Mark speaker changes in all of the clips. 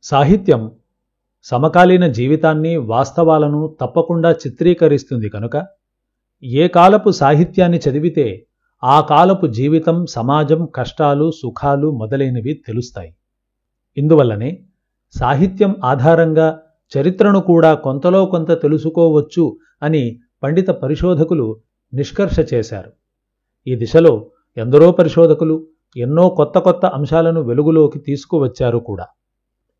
Speaker 1: సాహిత్యం సమకాలీన జీవితాన్ని, వాస్తవాలను తప్పకుండా చిత్రీకరిస్తుంది కనుక ఏ కాలపు సాహిత్యాన్ని చదివితే ఆ కాలపు జీవితం, సమాజం, కష్టాలు, సుఖాలు మొదలైనవి తెలుస్తాయి. ఇందువల్లనే సాహిత్యం ఆధారంగా చరిత్రను కూడా కొంతలో కొంత తెలుసుకోవచ్చు అని పండిత పరిశోధకులు నిష్కర్ష చేశారు. ఈ దిశలో ఎందరో పరిశోధకులు ఎన్నో కొత్త కొత్త అంశాలను వెలుగులోకి తీసుకువచ్చారు కూడా.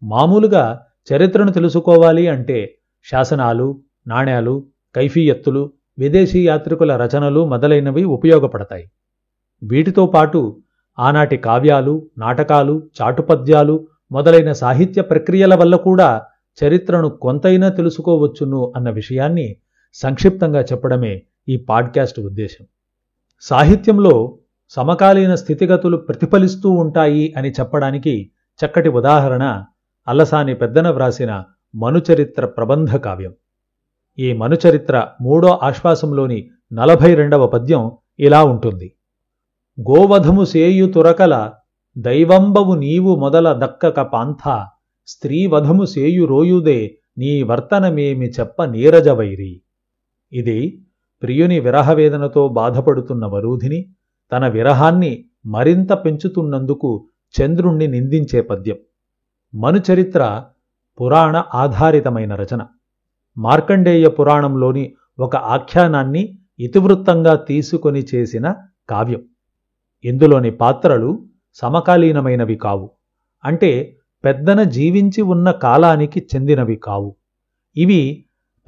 Speaker 1: మామూలుగా చరిత్రను తెలుసుకోవాలి అంటే శాసనాలు, నాణేలు, కైఫియత్తులు, విదేశీ యాత్రికుల రచనలు మొదలైనవి ఉపయోగపడతాయి. వీటితో పాటు ఆనాటి కావ్యాలు, నాటకాలు, చాటుపద్యాలు మొదలైన సాహిత్య ప్రక్రియల వల్ల కూడా చరిత్రను కొంతైనా తెలుసుకోవచ్చును అన్న విషయాన్ని సంక్షిప్తంగా చెప్పడమే ఈ పాడ్కాస్ట్ ఉద్దేశం. సాహిత్యంలో సమకాలీన స్థితిగతులు ప్రతిఫలిస్తూ ఉంటాయి అని చెప్పడానికి చక్కటి ఉదాహరణ అల్లసాని పెద్దన వ్రాసిన మనుచరిత్ర ప్రబంధ కావ్యం. ఈ మనుచరిత్ర 3వ ఆశ్వాసంలోని 42వ పద్యం ఇలా ఉంటుంది. గోవధము సేయు తురకల దైవంబవు నీవు మొదల దక్కక పాంథ, స్త్రీవధము సేయు రోయుదే నీ వర్తనమేమి చెప్ప నీరజవైరి. ఇది ప్రియుని విరహవేదనతో బాధపడుతున్న వరూధిని తన విరహాన్ని మరింత పెంచుతున్నందుకు చంద్రుణ్ణి నిందించే పద్యం. మనుచరిత్ర పురాణ ఆధారితమైన రచన. మార్కండేయ పురాణంలోని ఒక ఆఖ్యానాన్ని ఇతివృత్తంగా తీసుకొని చేసిన కావ్యం. ఇందులోని పాత్రలు సమకాలీనమైనవి కావు, అంటే పెద్దన జీవించి ఉన్న కాలానికి చెందినవి కావు. ఇవి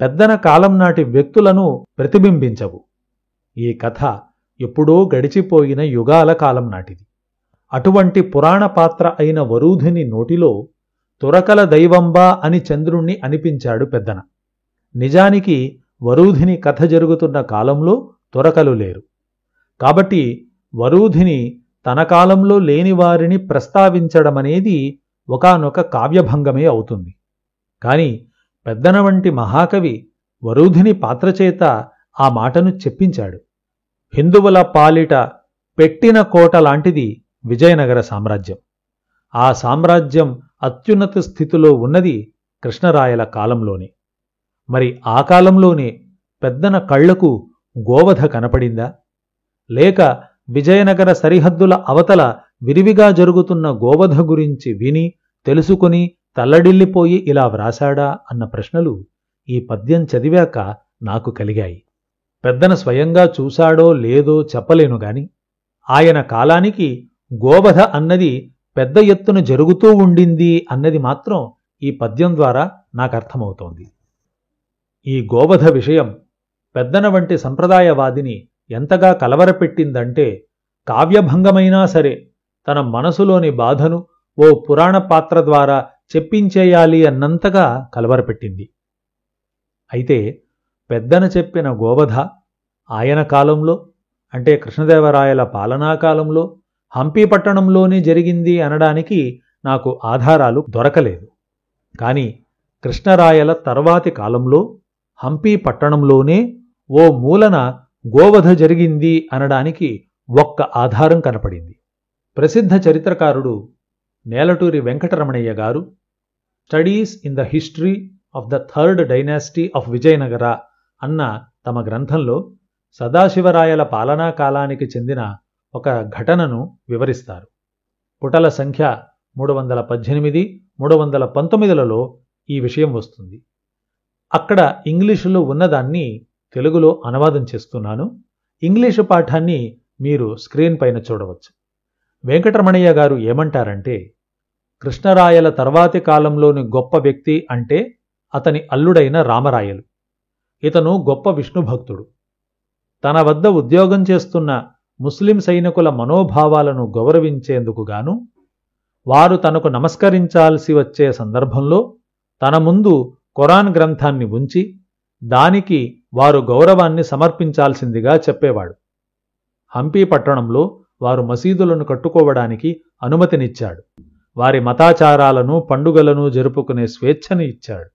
Speaker 1: పెద్దన కాలం నాటి వ్యక్తులను ప్రతిబింబించవు. ఈ కథ ఎప్పుడో గడిచిపోయిన యుగాల కాలం నాటిది. అటువంటి పురాణ పాత్ర అయిన వరూధిని నోటిలో తురకల దైవంబా అని చంద్రుణ్ణి అనిపించాడు పెద్దన. నిజానికి వరూధిని కథ జరుగుతున్న కాలంలో తురకలు లేరు. కాబట్టి వరూధిని తన కాలంలో లేనివారిని ప్రస్తావించడమనేది ఒకానొక కావ్యభంగమే అవుతుంది. కాని పెద్దన వంటి మహాకవి వరూధిని పాత్రచేత ఆ మాటను చెప్పించాడు. హిందువుల పాలిట పెట్టిన కోట లాంటిది విజయనగర సామ్రాజ్యం. ఆ సామ్రాజ్యం అత్యున్నత స్థితిలో ఉన్నది కృష్ణరాయల కాలంలోనే. మరి ఆ కాలంలోనే పెద్దన కళ్లకు గోవధ కనపడిందా? లేక విజయనగర సరిహద్దుల అవతల విరివిగా జరుగుతున్న గోవధ గురించి విని తెలుసుకుని తల్లడిల్లిపోయి ఇలా వ్రాసాడా అన్న ప్రశ్నలు ఈ పద్యం చదివాక నాకు కలిగాయి. పెద్దన స్వయంగా చూశాడో లేదో చెప్పలేనుగాని ఆయన కాలానికి గోవధ అన్నది పెద్ద ఎత్తున జరుగుతూ ఉండింది అన్నది మాత్రం ఈ పద్యం ద్వారా నాకర్థమవుతోంది. ఈ గోవధ విషయం పెద్దన వంటి సంప్రదాయవాదిని ఎంతగా కలవరపెట్టిందంటే కావ్యభంగమైనా సరే తన మనసులోని బాధను ఓ పురాణ పాత్ర ద్వారా చెప్పించేయాలి అన్నంతగా కలవరపెట్టింది. అయితే పెద్దన చెప్పిన గోవధ ఆయన కాలంలో, అంటే కృష్ణదేవరాయల పాలనాకాలంలో హంపీ పట్టణంలోనే జరిగింది అనడానికి నాకు ఆధారాలు దొరకలేదు. కాని కృష్ణరాయల తర్వాతి కాలంలో హంపీ పట్టణంలోనే ఓ మూలన గోవధ జరిగింది అనడానికి ఒక్క ఆధారం కనపడింది. ప్రసిద్ధ చరిత్రకారుడు నేలటూరి వెంకటరమణయ్య గారు studies in the history of the third dynasty of Vijayanagara అన్న తమ గ్రంథంలో సదాశివరాయల పాలనా కాలానికి చెందిన ఒక ఘటనను వివరిస్తారు. పుటల సంఖ్య 318, 319లలో ఈ విషయం వస్తుంది. అక్కడ ఇంగ్లీషులో ఉన్నదాన్ని తెలుగులో అనువాదం చేస్తున్నాను. ఇంగ్లీషు పాఠాన్ని మీరు స్క్రీన్ పైన చూడవచ్చు. వెంకటరమణయ్య గారు ఏమంటారంటే, కృష్ణరాయల తర్వాతి కాలంలోని గొప్ప వ్యక్తి అంటే అతని అల్లుడైన రామరాయలు. ఇతను గొప్ప విష్ణుభక్తుడు. తన వద్ద ఉద్యోగం చేస్తున్న ముస్లిం సైనికుల మనోభావాలను గౌరవించేందుకు గాను వారు తనకు నమస్కరించాల్సి వచ్చే సందర్భంలో తన ముందు ఖురాన్ గ్రంథాన్ని ఉంచి దానికి వారు గౌరవాన్ని సమర్పించాల్సిందిగా చెప్పేవాడు. హంపీ పట్టణంలో వారు మసీదులను కట్టుకోవడానికి అనుమతినిచ్చాడు. వారి మతాచారాలను, పండుగలను జరుపుకునే స్వేచ్ఛను ఇచ్చాడు.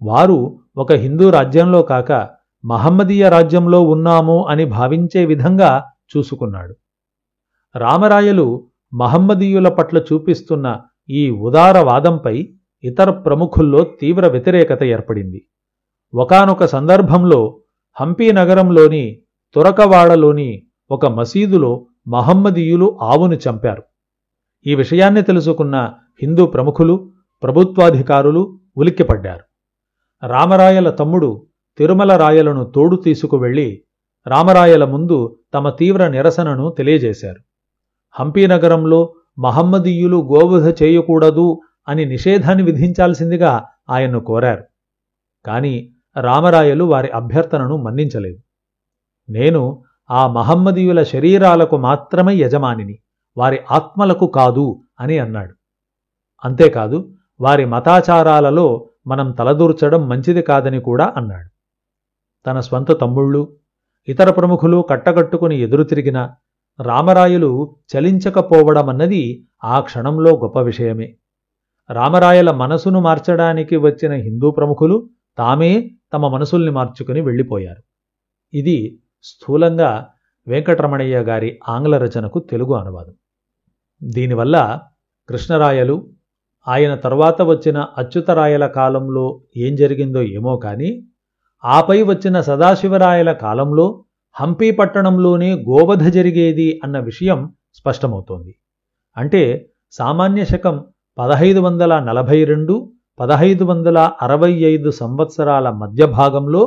Speaker 1: వారు ఒక హిందూ రాజ్యంలో కాక మహమ్మదీయ రాజ్యంలో ఉన్నాము అని భావించే విధంగా చూసుకున్నాడు. రామరాయలు మహమ్మదీయుల పట్ల చూపిస్తున్న ఈ ఉదారవాదంపై ఇతర ప్రముఖుల్లో తీవ్ర వ్యతిరేకత ఏర్పడింది. ఒకానొక సందర్భంలో హంపీ నగరంలోని తురకవాడలోని ఒక మసీదులో మహమ్మదీయులు ఆవును చంపారు. ఈ విషయాన్ని తెలుసుకున్న హిందూ ప్రముఖులు, ప్రభుత్వాధికారులు ఉలిక్కిపడ్డారు. రామరాయల తమ్ముడు తిరుమల రాయలను తోడు తీసుకువెళ్లి రామరాయల ముందు తమ తీవ్ర నిరసనను తెలియజేశారు. హంపీ నగరంలో మహమ్మదీయులు గోవధ చేయకూడదు అని నిషేధాన్ని విధించాల్సిందిగా ఆయన్ను కోరారు. కాని రామరాయలు వారి అభ్యర్థనను మన్నించలేదు. నేను ఆ మహమ్మదీయుల శరీరాలకు మాత్రమే యజమానిని, వారి ఆత్మలకు కాదు అని అన్నాడు. అంతేకాదు, వారి మతాచారాలలో మనం తలదూర్చడం మంచిది కాదని కూడా అన్నాడు. తన స్వంత తమ్ముళ్ళు, ఇతర ప్రముఖులు కట్టగట్టుకుని ఎదురు తిరిగినా రామరాయలు చలించకపోవడమన్నది ఆ క్షణంలో గొప్ప విషయమే. రామరాయల మనసును మార్చడానికి వచ్చిన హిందూ ప్రముఖులు తామే తమ మనసుల్ని మార్చుకుని వెళ్ళిపోయారు. ఇది స్థూలంగా వెంకటరమణయ్య గారి ఆంగ్ల రచనకు తెలుగు అనువాదం. దీనివల్ల కృష్ణరాయలు, ఆయన తరువాత వచ్చిన అచ్యుతరాయల కాలంలో ఏం జరిగిందో ఏమో కానీ, ఆపై వచ్చిన సదాశివరాయల కాలంలో హంపీ పట్టణంలోనే గోవధ జరిగేది అన్న విషయం స్పష్టమవుతోంది. అంటే సామాన్య శకం 1542-1565 సంవత్సరాల మధ్య భాగంలో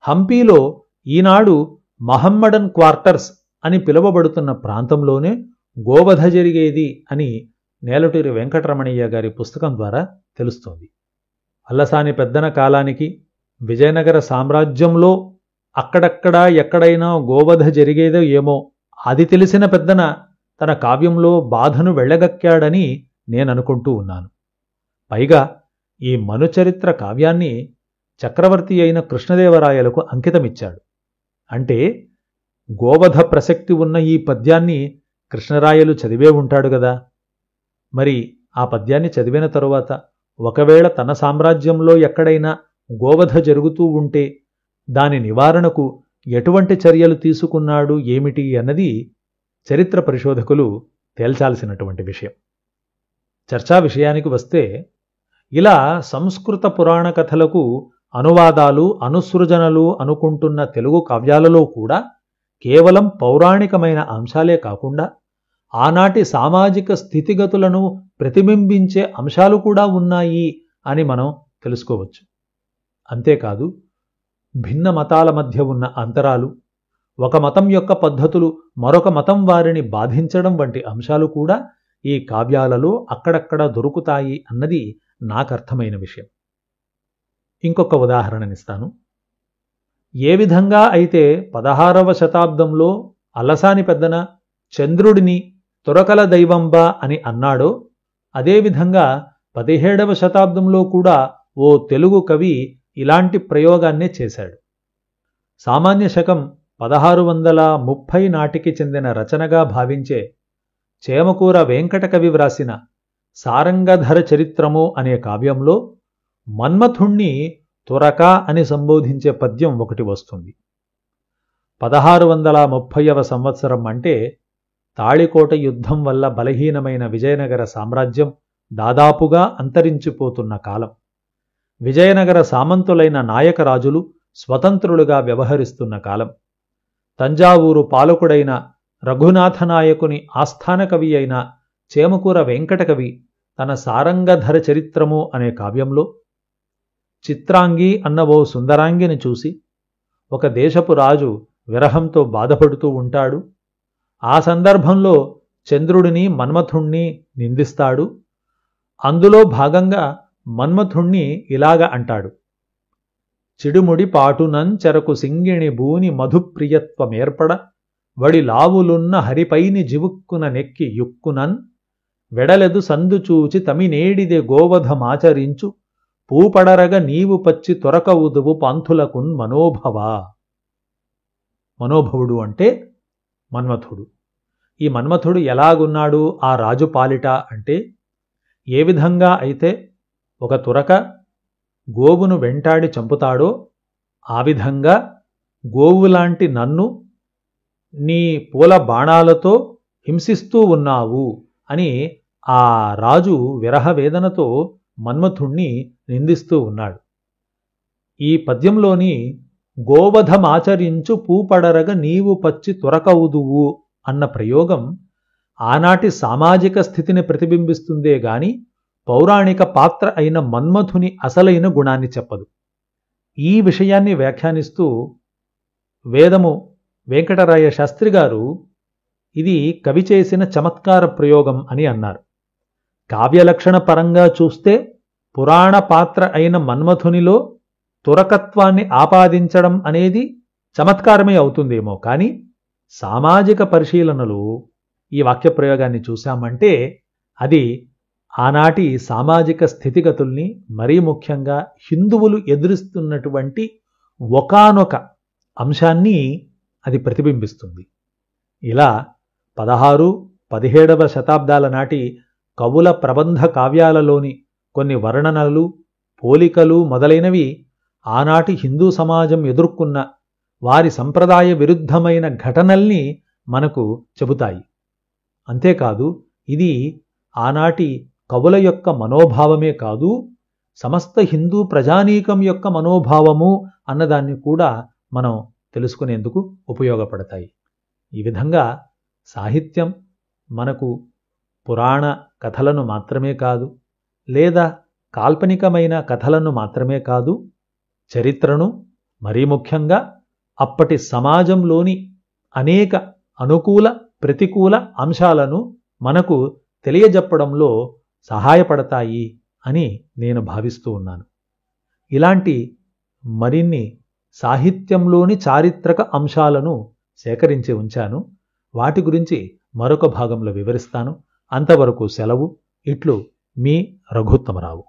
Speaker 1: హంపీలో ఈనాడు మహమ్మడన్ క్వార్టర్స్ అని పిలువబడుతున్న ప్రాంతంలోనే గోవధ జరిగేది అని నేలటూరి వెంకటరమణయ్య గారి పుస్తకం ద్వారా తెలుస్తోంది. అల్లసాని పెద్దన కాలానికి విజయనగర సామ్రాజ్యంలో అక్కడక్కడా ఎక్కడైనా గోవధ జరిగేదో ఏమో అది తెలిసిన పెద్దన తన కావ్యంలో బాధను వెళ్ళగక్కాడని నేననుకుంటూ ఉన్నాను. పైగా ఈ మనుచరిత్ర కావ్యాన్ని చక్రవర్తి అయిన కృష్ణదేవరాయలకు అంకితమిచ్చాడు. అంటే గోవధ ప్రసక్తి ఉన్న ఈ పద్యాన్ని కృష్ణరాయలు చదివే ఉంటాడు గదా. మరి ఆ పద్యాన్ని చదివిన తరువాత ఒకవేళ తన సామ్రాజ్యంలో ఎక్కడైనా గోవధ జరుగుతూ ఉంటే దాని నివారణకు ఎటువంటి చర్యలు తీసుకున్నాడు ఏమిటి అన్నది చరిత్ర పరిశోధకులు తేల్చాల్సినటువంటి విషయం. చర్చా విషయానికి వస్తే, ఇలా సంస్కృత పురాణ కథలకు అనువాదాలు, అనుసృజనలు అనుకుంటున్న తెలుగు కావ్యాలలో కూడా కేవలం పౌరాణికమైన అంశాలే కాకుండా ఆనాటి సామాజిక స్థితిగతులను ప్రతిబింబించే అంశాలు కూడా ఉన్నాయి అని మనం తెలుసుకోవచ్చు. అంతేకాదు, భిన్న మతాల మధ్య ఉన్న అంతరాలు, ఒక మతం యొక్క పద్ధతులు మరొక మతం వారిని బాధించడం వంటి అంశాలు కూడా ఈ కావ్యాలలో అక్కడక్కడ దొరుకుతాయి అన్నది నాకర్థమైన విషయం. ఇంకొక ఉదాహరణనిస్తాను. ఏ విధంగా అయితే 16వ శతాబ్దంలో అల్లసాని పెద్దన చంద్రుడిని తురకల దైవంబా అని అన్నాడో, అదేవిధంగా 17వ శతాబ్దంలో కూడా ఓ తెలుగు కవి ఇలాంటి ప్రయోగాన్నే చేశాడు. సామాన్య శకం 1630 నాటికి చెందిన రచనగా భావించే చేమకూర వెంకటకవి వ్రాసిన సారంగధర చరిత్రము అనే కావ్యంలో మన్మథుణ్ణి తురక అని సంబోధించే పద్యం ఒకటి వస్తుంది. 1630వ సంవత్సరం అంటే తాళికోట యుద్ధం వల్ల బలహీనమైన విజయనగర సామ్రాజ్యం దాదాపుగా అంతరించిపోతున్న కాలం. విజయనగర సామంతులైన నాయకరాజులు స్వతంత్రులుగా వ్యవహరిస్తున్న కాలం. తంజావూరు పాలకుడైన రఘునాథనాయకుని ఆస్థాన కవి అయిన చేమకూర వెంకటకవి తన సారంగధర చరిత్రము అనే కావ్యంలో చిత్రాంగి అన్న ఓ సుందరాంగిని చూసి ఒక దేశపు రాజు విరహంతో బాధపడుతూ ఉంటాడు. ఆ సందర్భంలో చంద్రుడిని, మన్మథుణ్ణి నిందిస్తాడు. అందులో భాగంగా మన్మథుణ్ణి ఇలాగ అంటాడు: చిడుముడి పాటునన్ చెరకు సింగిణి బూని మధుప్రియత్వమేర్పడ వడి లావులున్న హరిపైని జివుక్కున నెక్కి యుక్కునన్ వెడలెదు సందుచూచి తమినేడిదే గోవధమాచరించు పూపడరగ నీవు పచ్చి తొరకవుదువు పాంథులకున్ మనోభవా. మనోభవుడు అంటే మన్మథుడు. ఈ మన్మథుడు ఎలాగున్నాడు ఆ రాజు పాలిట అంటే, ఏ విధంగా అయితే ఒక తురక గోవును వెంటాడి చంపుతాడో ఆ విధంగా గోవులాంటి నన్ను నీ పూల బాణాలతో హింసిస్తూ ఉన్నావు అని ఆ రాజు విరహవేదనతో మన్మథుణ్ణి నిందిస్తూ ఉన్నాడు. ఈ పద్యంలోని గోవధమాచరించు పూపడరగ నీవు పచ్చి తురకవుదువు అన్న ప్రయోగం ఆనాటి సామాజిక స్థితిని ప్రతిబింబిస్తుందే గాని పౌరాణిక పాత్ర అయిన మన్మథుని అసలైన గుణాన్ని చెప్పదు. ఈ విషయాన్ని వ్యాఖ్యానిస్తూ వేదము వెంకటరాయ శాస్త్రి గారు ఇది కవి చేసిన చమత్కార ప్రయోగం అని అన్నారు. కావ్యలక్షణ పరంగా చూస్తే పురాణ పాత్ర అయిన మన్మథునిలో తురకత్వాన్ని ఆపాదించడం అనేది చమత్కారమే అవుతుందేమో, కానీ సామాజిక పరిశీలనలు ఈ వాక్య ప్రయోగాన్ని చూశామంటే అది ఆనాటి సామాజిక స్థితిగతుల్ని, మరీ ముఖ్యంగా హిందువులు ఎదురిస్తున్నటువంటి ఒకానొక అంశాన్ని అది ప్రతిబింబిస్తుంది. ఇలా 16, 17వ శతాబ్దాల నాటి కవుల ప్రబంధ కావ్యాలలోని కొన్ని వర్ణనలు, పోలికలు మొదలైనవి ఆనాటి హిందూ సమాజం ఎదుర్కొన్న వారి సంప్రదాయ విరుద్ధమైన ఘటనల్ని మనకు చెబుతాయి. అంతేకాదు, ఇది ఆనాటి కవుల యొక్క మనోభావమే కాదు, సమస్త హిందూ ప్రజానీకం యొక్క మనోభావము అన్నదాన్ని కూడా మనం తెలుసుకునేందుకు ఉపయోగపడతాయి. ఈ విధంగా సాహిత్యం మనకు పురాణ కథలను మాత్రమే కాదు, లేదా కాల్పనికమైన కథలను మాత్రమే కాదు, చరిత్రను, మరీ ముఖ్యంగా అప్పటి సమాజంలోని అనేక అనుకూల, ప్రతికూల అంశాలను మనకు తెలియజెప్పడంలో సహాయపడతాయి అని నేను భావిస్తూ ఉన్నాను. ఇలాంటి మరిన్ని సాహిత్యంలోని చారిత్రక అంశాలను సేకరించి ఉంచాను. వాటి గురించి మరొక భాగంలో వివరిస్తాను. అంతవరకు సెలవు. ఇట్లు మీ రఘుత్తమరావు.